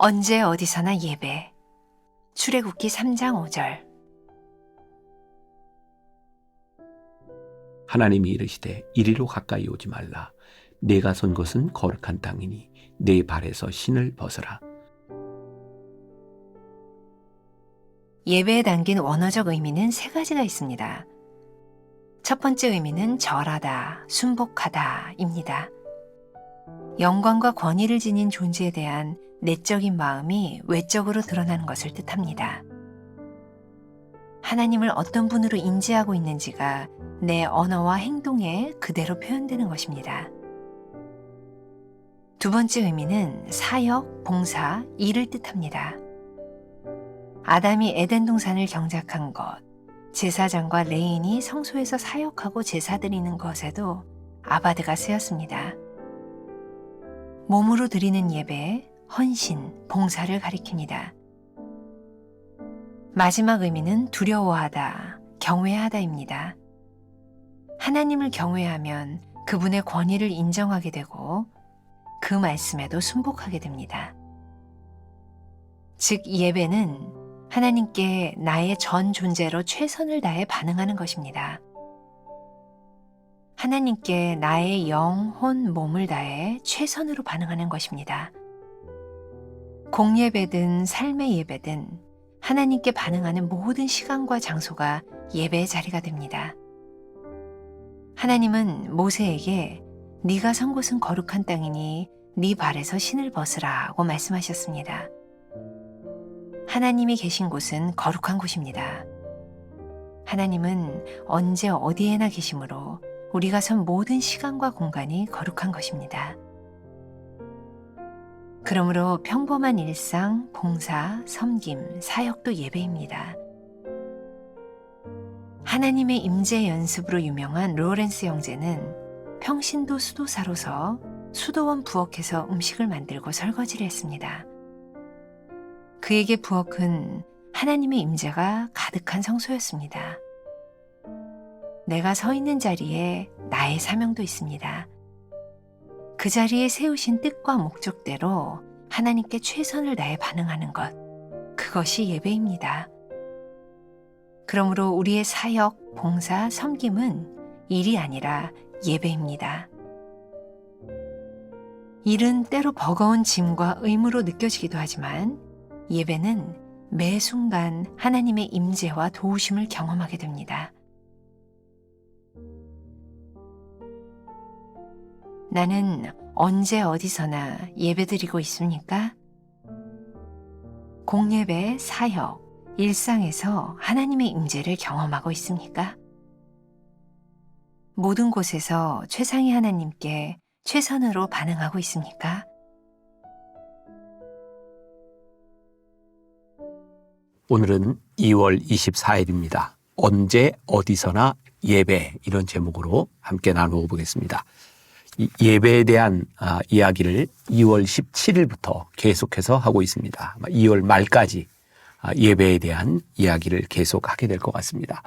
언제 어디서나 예배. 출애굽기 3장 5절. 하나님이 이르시되 이리로 가까이 오지 말라. 내가 선 곳은 거룩한 땅이니 내 발에서 신을 벗어라. 예배에 담긴 원어적 의미는 세 가지가 있습니다. 첫 번째 의미는 절하다, 순복하다입니다. 영광과 권위를 지닌 존재에 대한 내적인 마음이 외적으로 드러나는 것을 뜻합니다. 하나님을 어떤 분으로 인지하고 있는지가 내 언어와 행동에 그대로 표현되는 것입니다. 두 번째 의미는 사역, 봉사, 일을 뜻합니다. 아담이 에덴 동산을 경작한 것, 제사장과 레인이 성소에서 사역하고 제사 드리는 것에도 아바드가 쓰였습니다. 몸으로 드리는 예배, 헌신, 봉사를 가리킵니다. 마지막 의미는 두려워하다, 경외하다입니다. 하나님을 경외하면 그분의 권위를 인정하게 되고 그 말씀에도 순복하게 됩니다. 즉 예배는 하나님께 나의 전 존재로 최선을 다해 반응하는 것입니다. 하나님께 나의 영, 혼, 몸을 다해 최선으로 반응하는 것입니다. 공예배든 삶의 예배든 하나님께 반응하는 모든 시간과 장소가 예배의 자리가 됩니다. 하나님은 모세에게 네가 선 곳은 거룩한 땅이니 네 발에서 신을 벗으라고 말씀하셨습니다. 하나님이 계신 곳은 거룩한 곳입니다. 하나님은 언제 어디에나 계시므로 우리가 선 모든 시간과 공간이 거룩한 것입니다. 그러므로 평범한 일상, 봉사, 섬김, 사역도 예배입니다. 하나님의 임재 연습으로 유명한 로렌스 형제는 평신도 수도사로서 수도원 부엌에서 음식을 만들고 설거지를 했습니다. 그에게 부엌은 하나님의 임재가 가득한 성소였습니다. 내가 서 있는 자리에 나의 사명도 있습니다. 그 자리에 세우신 뜻과 목적대로 하나님께 최선을 다해 반응하는 것, 그것이 예배입니다. 그러므로 우리의 사역, 봉사, 섬김은 일이 아니라 예배입니다. 일은 때로 버거운 짐과 의무로 느껴지기도 하지만 예배는 매 순간 하나님의 임재와 도우심을 경험하게 됩니다. 나는 언제 어디서나 예배드리고 있습니까? 공예배, 사역, 일상에서 하나님의 임재를 경험하고 있습니까? 모든 곳에서 최상의 하나님께 최선으로 반응하고 있습니까? 오늘은 2월 24일입니다. 언제 어디서나 예배, 이런 제목으로 함께 나누어 보겠습니다. 이 예배에 대한 이야기를 2월 17일부터 계속해서 하고 있습니다. 2월 말까지 예배에 대한 이야기를 계속하게 될 것 같습니다.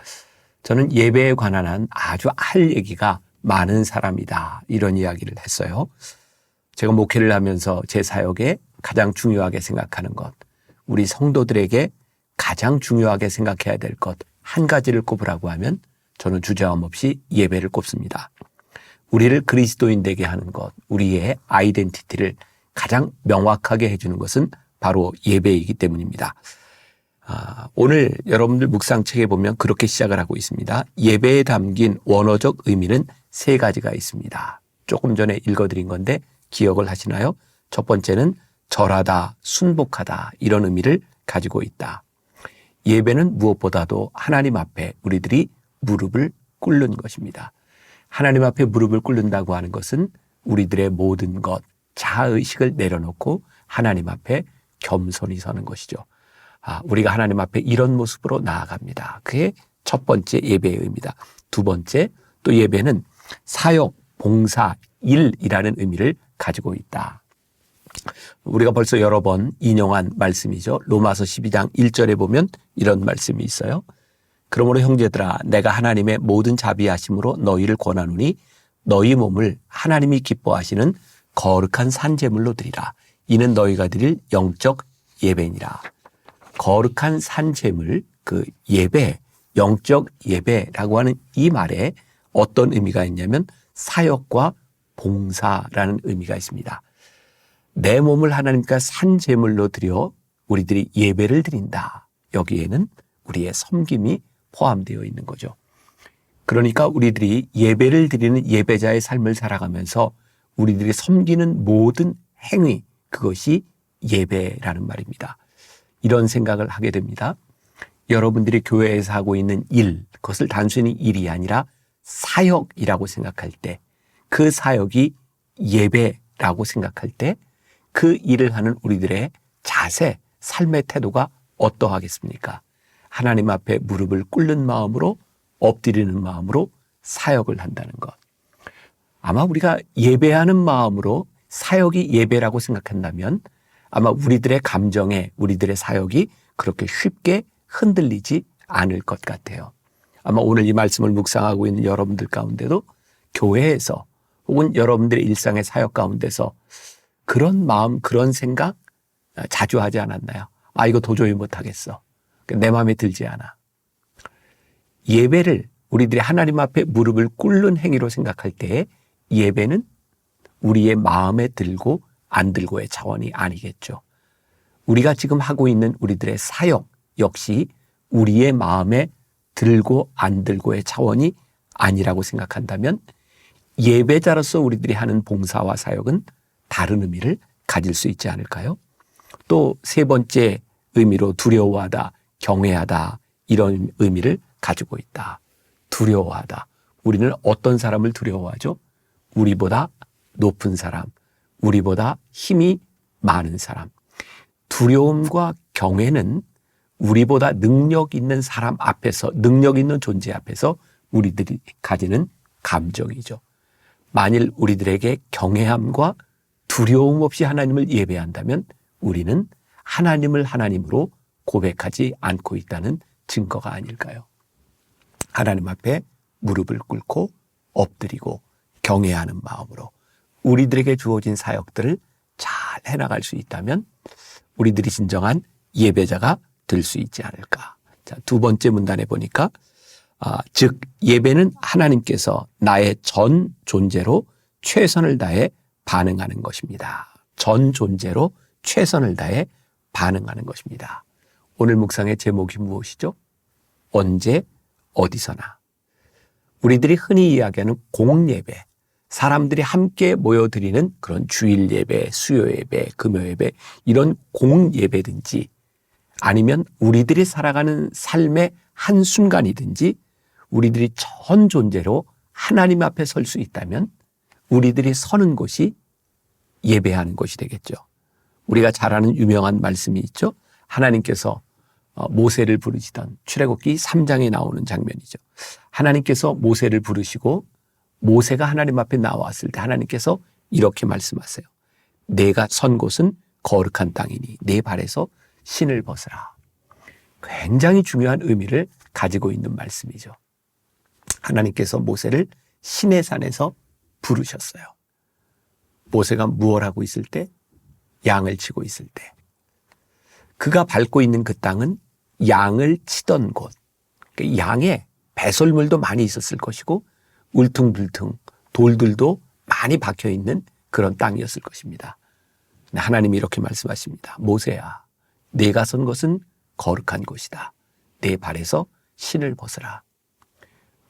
저는 예배에 관한 한 아주 할 얘기가 많은 사람이다, 이런 이야기를 했어요. 제가 목회를 하면서 제 사역에 가장 중요하게 생각하는 것, 우리 성도들에게 가장 중요하게 생각해야 될 것 한 가지를 꼽으라고 하면 저는 주저함 없이 예배를 꼽습니다. 우리를 그리스도인 되게 하는 것, 우리의 아이덴티티를 가장 명확하게 해주는 것은 바로 예배이기 때문입니다. 오늘 여러분들 묵상책에 보면 그렇게 시작을 하고 있습니다. 예배에 담긴 원어적 의미는 세 가지가 있습니다. 조금 전에 읽어드린 건데 기억을 하시나요? 첫 번째는 절하다, 순복하다, 이런 의미를 가지고 있다. 예배는 무엇보다도 하나님 앞에 우리들이 무릎을 꿇는 것입니다. 하나님 앞에 무릎을 꿇는다고 하는 것은 우리들의 모든 것, 자아의식을 내려놓고 하나님 앞에 겸손히 서는 것이죠. 우리가 하나님 앞에 이런 모습으로 나아갑니다. 그게 첫 번째 예배의 의미다. 두 번째, 또 예배는 사역, 봉사, 일이라는 의미를 가지고 있다. 우리가 벌써 여러 번 인용한 말씀이죠. 로마서 12장 1절에 보면 이런 말씀이 있어요. 그러므로 형제들아, 내가 하나님의 모든 자비하심으로 너희를 권하노니 너희 몸을 하나님이 기뻐하시는 거룩한 산제물로 드리라. 이는 너희가 드릴 영적 예배니라. 거룩한 산제물, 그 예배, 영적 예배라고 하는 이 말에 어떤 의미가 있냐면 사역과 봉사라는 의미가 있습니다. 내 몸을 하나님께 산제물로 드려 우리들이 예배를 드린다. 여기에는 우리의 섬김이 포함되어 있는 거죠. 그러니까 우리들이 예배를 드리는 예배자의 삶을 살아가면서 우리들이 섬기는 모든 행위, 그것이 예배라는 말입니다. 이런 생각을 하게 됩니다. 여러분들이 교회에서 하고 있는 일, 그것을 단순히 일이 아니라 사역이라고 생각할 때, 그 사역이 예배라고 생각할 때, 그 일을 하는 우리들의 자세, 삶의 태도가 어떠하겠습니까? 하나님 앞에 무릎을 꿇는 마음으로, 엎드리는 마음으로 사역을 한다는 것. 아마 우리가 예배하는 마음으로 사역이 예배라고 생각한다면 아마 우리들의 감정에 우리들의 사역이 그렇게 쉽게 흔들리지 않을 것 같아요. 아마 오늘 이 말씀을 묵상하고 있는 여러분들 가운데도 교회에서 혹은 여러분들의 일상의 사역 가운데서 그런 마음, 그런 생각 자주 하지 않았나요? 아, 이거 도저히 못하겠어. 내 마음에 들지 않아. 예배를 우리들이 하나님 앞에 무릎을 꿇는 행위로 생각할 때 예배는 우리의 마음에 들고 안 들고의 차원이 아니겠죠. 우리가 지금 하고 있는 우리들의 사역 역시 우리의 마음에 들고 안 들고의 차원이 아니라고 생각한다면 예배자로서 우리들이 하는 봉사와 사역은 다른 의미를 가질 수 있지 않을까요? 또 세 번째 의미로 두려워하다, 경외하다 이런 의미를 가지고 있다. 두려워하다. 우리는 어떤 사람을 두려워하죠? 우리보다 높은 사람, 우리보다 힘이 많은 사람. 두려움과 경외는 우리보다 능력 있는 사람 앞에서, 능력 있는 존재 앞에서 우리들이 가지는 감정이죠. 만일 우리들에게 경외함과 두려움 없이 하나님을 예배한다면 우리는 하나님을 하나님으로 고백하지 않고 있다는 증거가 아닐까요? 하나님 앞에 무릎을 꿇고 엎드리고 경외하는 마음으로 우리들에게 주어진 사역들을 잘 해나갈 수 있다면 우리들이 진정한 예배자가 될 수 있지 않을까. 자, 두 번째 문단에 보니까 즉 예배는 하나님께서 나의 전 존재로 최선을 다해 반응하는 것입니다. 전 존재로 최선을 다해 반응하는 것입니다. 오늘 묵상의 제목이 무엇이죠? 언제 어디서나. 우리들이 흔히 이야기하는 공예배, 사람들이 함께 모여드리는 그런 주일 예배, 수요 예배, 금요 예배 이런 공예배든지 아니면 우리들이 살아가는 삶의 한순간이든지 우리들이 전 존재로 하나님 앞에 설 수 있다면 우리들이 서는 곳이 예배하는 곳이 되겠죠. 우리가 잘 아는 유명한 말씀이 있죠. 하나님께서 모세를 부르시던 출애굽기 3장에 나오는 장면이죠. 하나님께서 모세를 부르시고 모세가 하나님 앞에 나왔을 때 하나님께서 이렇게 말씀하세요. 내가 선 곳은 거룩한 땅이니 내 발에서 신을 벗으라. 굉장히 중요한 의미를 가지고 있는 말씀이죠. 하나님께서 모세를 시내 산에서 부르셨어요. 모세가 무엇 하고 있을 때? 양을 치고 있을 때. 그가 밟고 있는 그 땅은 양을 치던 곳. 양에 배설물도 많이 있었을 것이고 울퉁불퉁 돌들도 많이 박혀 있는 그런 땅이었을 것입니다. 하나님이 이렇게 말씀하십니다. 모세야, 내가 선 것은 거룩한 곳이다. 내 발에서 신을 벗으라.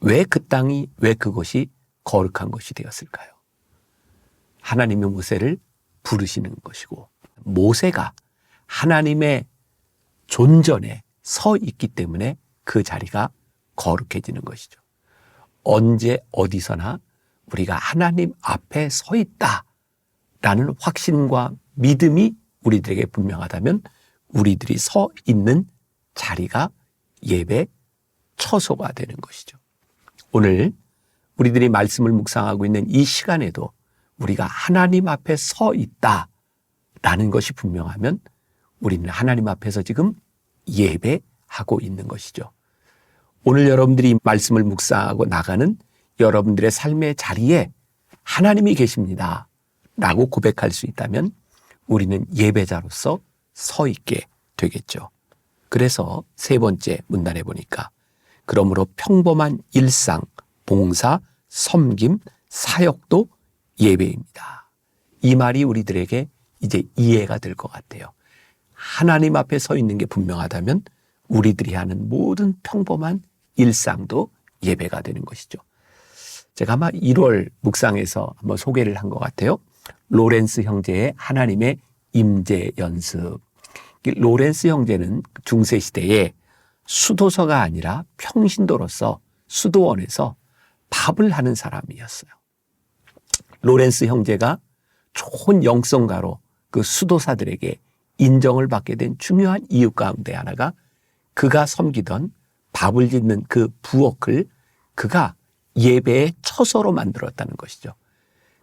왜 그 땅이, 왜 그곳이 거룩한 곳이 되었을까요? 하나님이 모세를 부르시는 것이고 모세가 하나님의 존전에 서 있기 때문에 그 자리가 거룩해지는 것이죠. 언제 어디서나 우리가 하나님 앞에 서 있다라는 확신과 믿음이 우리들에게 분명하다면 우리들이 서 있는 자리가 예배 처소가 되는 것이죠. 오늘 우리들이 말씀을 묵상하고 있는 이 시간에도 우리가 하나님 앞에 서 있다라는 것이 분명하면 우리는 하나님 앞에서 지금 예배하고 있는 것이죠. 오늘 여러분들이 말씀을 묵상하고 나가는 여러분들의 삶의 자리에 하나님이 계십니다 라고 고백할 수 있다면 우리는 예배자로서 서 있게 되겠죠. 그래서 세 번째 문단에 보니까 그러므로 평범한 일상, 봉사, 섬김, 사역도 예배입니다. 이 말이 우리들에게 이제 이해가 될 것 같아요. 하나님 앞에 서 있는 게 분명하다면 우리들이 하는 모든 평범한 일상도 예배가 되는 것이죠. 제가 아마 1월 묵상에서 한번 소개를 한 것 같아요. 로렌스 형제의 하나님의 임재 연습. 로렌스 형제는 중세 시대에 수도서가 아니라 평신도로서 수도원에서 밥을 하는 사람이었어요. 로렌스 형제가 좋은 영성가로 그 수도사들에게 인정을 받게 된 중요한 이유 가운데 하나가 그가 섬기던 밥을 짓는 그 부엌을 그가 예배의 처소로 만들었다는 것이죠.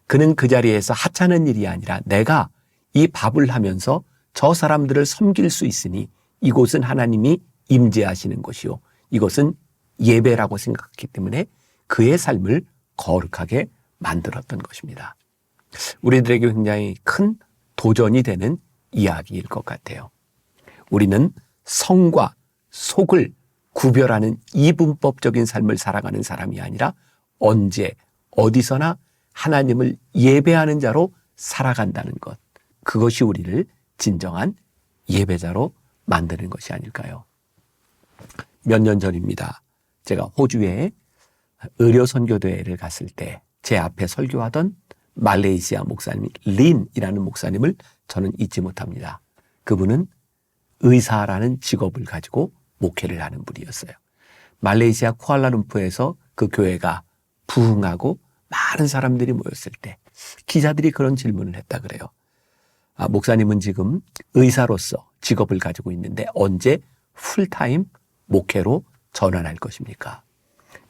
그는 그 자리에서 하찮은 일이 아니라 내가 이 밥을 하면서 저 사람들을 섬길 수 있으니 이곳은 하나님이 임재하시는 곳이요. 이것은 예배라고 생각했기 때문에 그의 삶을 거룩하게 만들었던 것입니다. 우리들에게 굉장히 큰 도전이 되는 이야기일 것 같아요. 우리는 성과 속을 구별하는 이분법적인 삶을 살아가는 사람이 아니라 언제 어디서나 하나님을 예배하는 자로 살아간다는 것. 그것이 우리를 진정한 예배자로 만드는 것이 아닐까요? 몇 년 전입니다. 제가 호주에 의료선교대회를 갔을 때 제 앞에 설교하던 말레이시아 목사님 린이라는 목사님을 저는 잊지 못합니다. 그분은 의사라는 직업을 가지고 목회를 하는 분이었어요. 말레이시아 쿠알라룸푸르에서 그 교회가 부흥하고 많은 사람들이 모였을 때 기자들이 그런 질문을 했다 그래요. 목사님은 지금 의사로서 직업을 가지고 있는데 언제 풀타임 목회로 전환할 것입니까?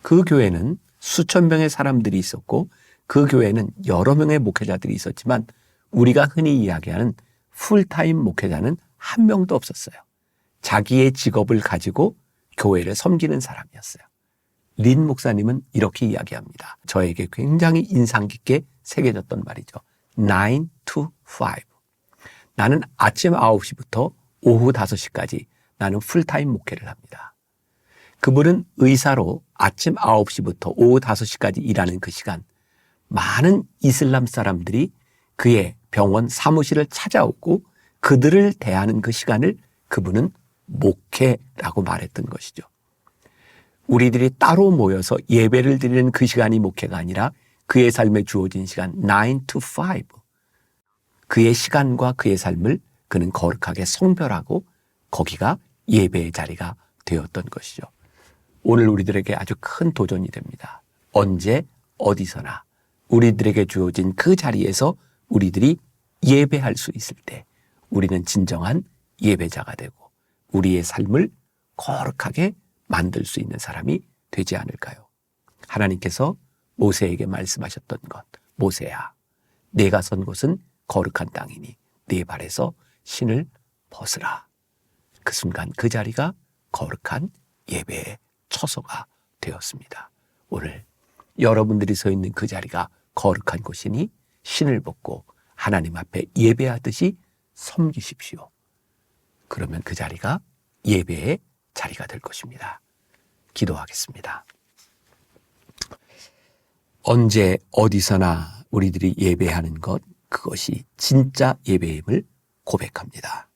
그 교회는 수천 명의 사람들이 있었고 그 교회는 여러 명의 목회자들이 있었지만 우리가 흔히 이야기하는 풀타임 목회자는 한 명도 없었어요. 자기의 직업을 가지고 교회를 섬기는 사람이었어요. 린 목사님은 이렇게 이야기합니다. 저에게 굉장히 인상 깊게 새겨졌던 말이죠. 9 to 5. 나는 아침 9시부터 오후 5시까지 나는 풀타임 목회를 합니다. 그분은 의사로 아침 9시부터 오후 5시까지 일하는 그 시간, 많은 이슬람 사람들이 그의 병원 사무실을 찾아오고 그들을 대하는 그 시간을 그분은 목회라고 말했던 것이죠. 우리들이 따로 모여서 예배를 드리는 그 시간이 목회가 아니라 그의 삶에 주어진 시간 9 to 5. 그의 시간과 그의 삶을 그는 거룩하게 성별하고 거기가 예배의 자리가 되었던 것이죠. 오늘 우리들에게 아주 큰 도전이 됩니다. 언제 어디서나 우리들에게 주어진 그 자리에서 우리들이 예배할 수 있을 때 우리는 진정한 예배자가 되고 우리의 삶을 거룩하게 만들 수 있는 사람이 되지 않을까요? 하나님께서 모세에게 말씀하셨던 것, 모세야, 내가 선 곳은 거룩한 땅이니 네 발에서 신을 벗으라. 그 순간 그 자리가 거룩한 예배의 처소가 되었습니다. 오늘 여러분들이 서 있는 그 자리가 거룩한 곳이니 신을 벗고 하나님 앞에 예배하듯이 섬기십시오. 그러면 그 자리가 예배의 자리가 될 것입니다. 기도하겠습니다. 언제 어디서나 우리들이 예배하는 것, 그것이 진짜 예배임을 고백합니다.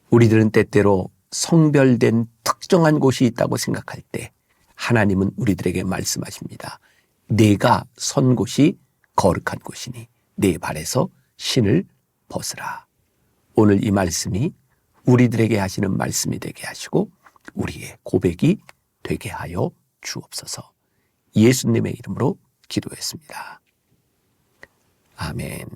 우리들은 때때로 성별된 특정한 곳이 있다고 생각할 때 하나님은 우리들에게 말씀하십니다. 내가 선 곳이 거룩한 곳이니 내 발에서 신을 벗으라. 오늘 이 말씀이 우리들에게 하시는 말씀이 되게 하시고 우리의 고백이 되게 하여 주옵소서. 예수님의 이름으로 기도했습니다. 아멘.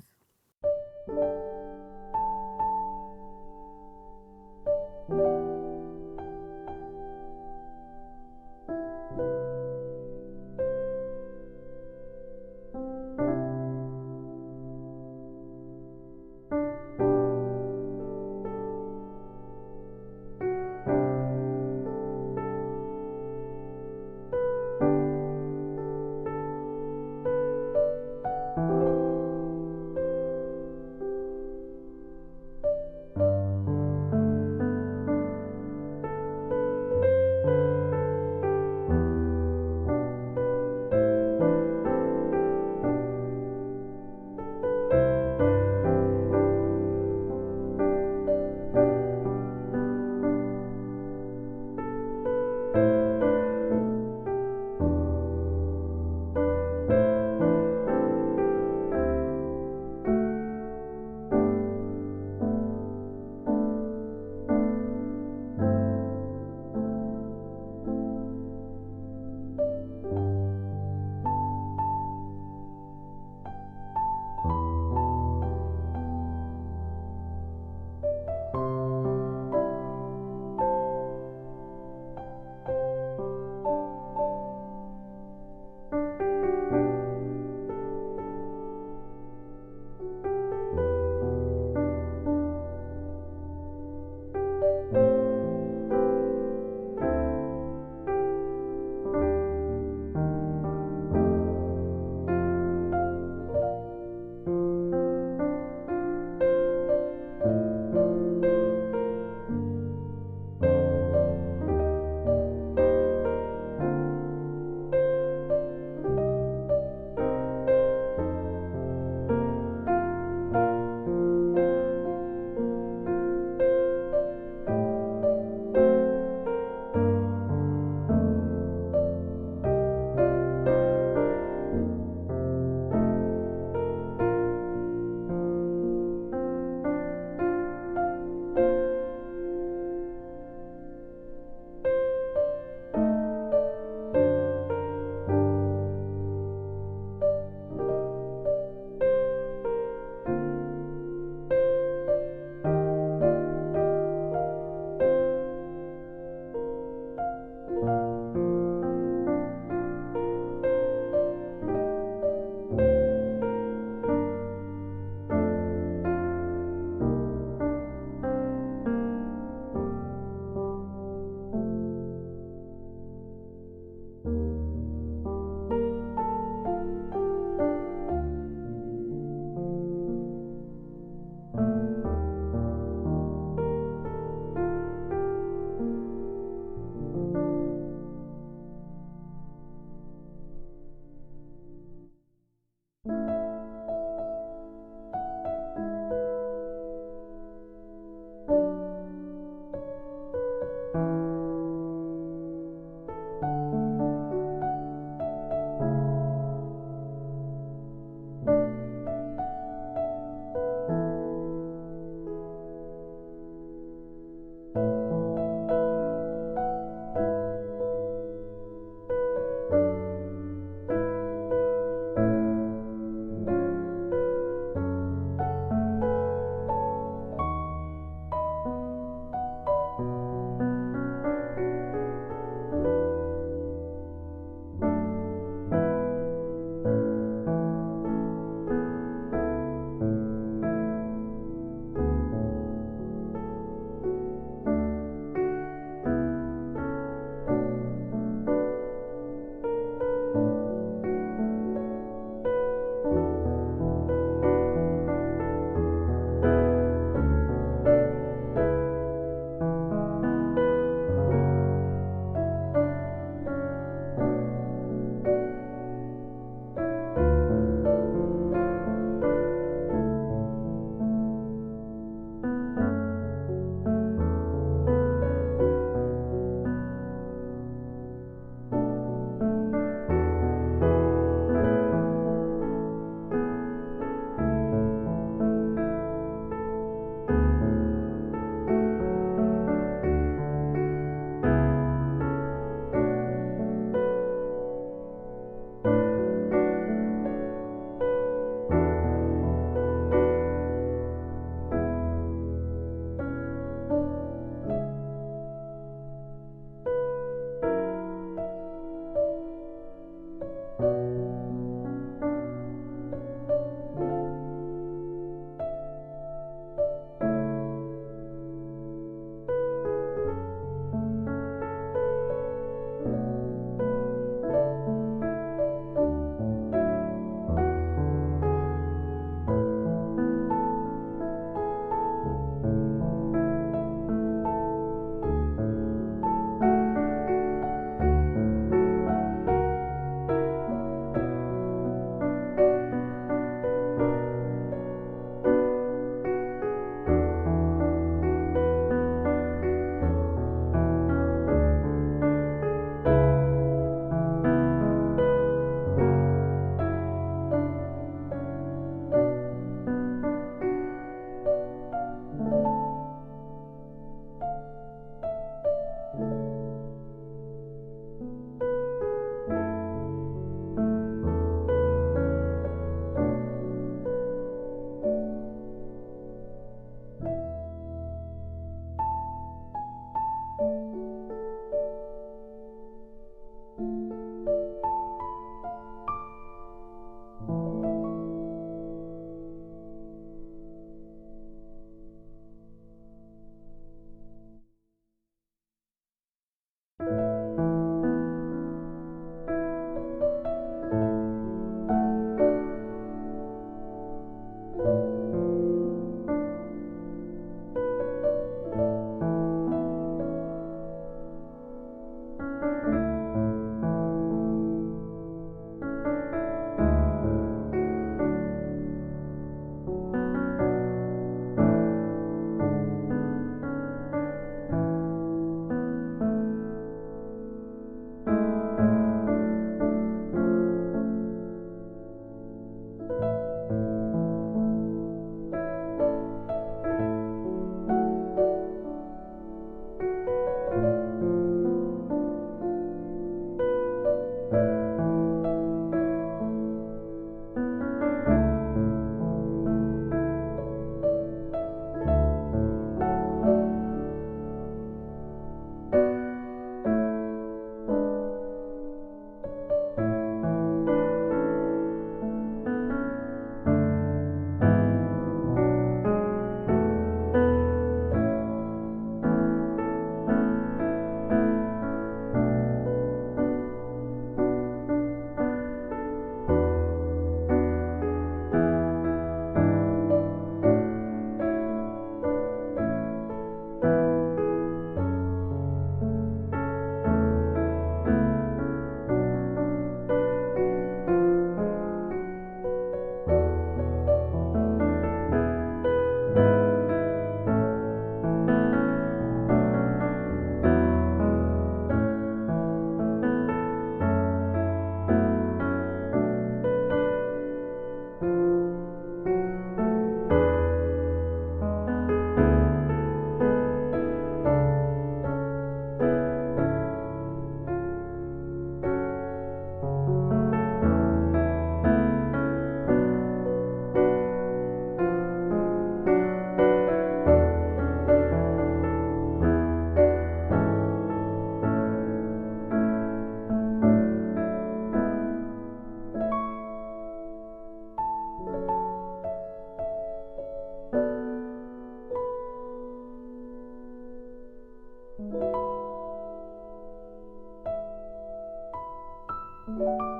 음.